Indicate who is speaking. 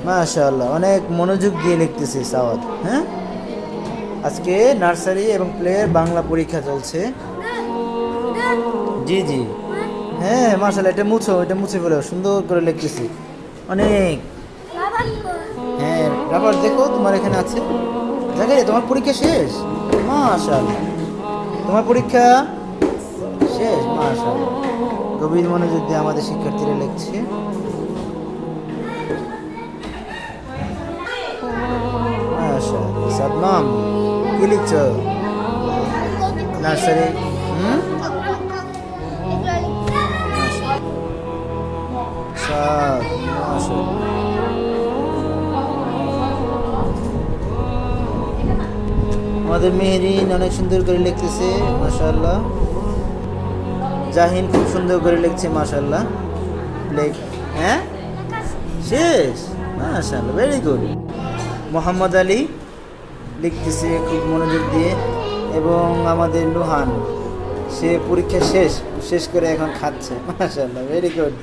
Speaker 1: মাশাআল্লাহ, অনেক মনোযোগ দিয়ে লিখতেছে সাওয়াত। হ্যাঁ, আজকে নার্সারি এবং প্লের বাংলা পরীক্ষা চলছে। জি জি, হ্যাঁ মাশাআল্লাহ, এটা মুছে ফেলো, সুন্দর করে লিখতেছি অনেক। হ্যাঁ, রাবার দেখো তোমার এখানে আছে। জাকারিয়া, তোমার পরীক্ষা শেষ? মাশাআল্লাহ, তোমার পরীক্ষা শেষ। মাশাআল্লাহ, গভীর মনোযোগ দিয়ে আমাদের শিক্ষার্থীরা লিখছে। মাশাআল্লাহ, সাদমাম কি লিখছো? নার্সারি। হুম, সাদ, মাশাআল্লাহ। আমাদের মেহেরিন অনেক সুন্দর করে লিখতেছে, মাশাআল্লাহ। জাহিন খুব সুন্দর করে লিখছে, মাশাআল্লাহ। লেখ, হ্যাঁ শেষ, মাশাআল্লাহ, ভেরি গুড। মোহাম্মদ আলী লিখতেছে খুব মনোযোগ দিয়ে, এবং আমাদের নুহান, সে পরীক্ষা শেষ শেষ করে এখন খাচ্ছে, মাশাআল্লাহ, ভেরি গুড।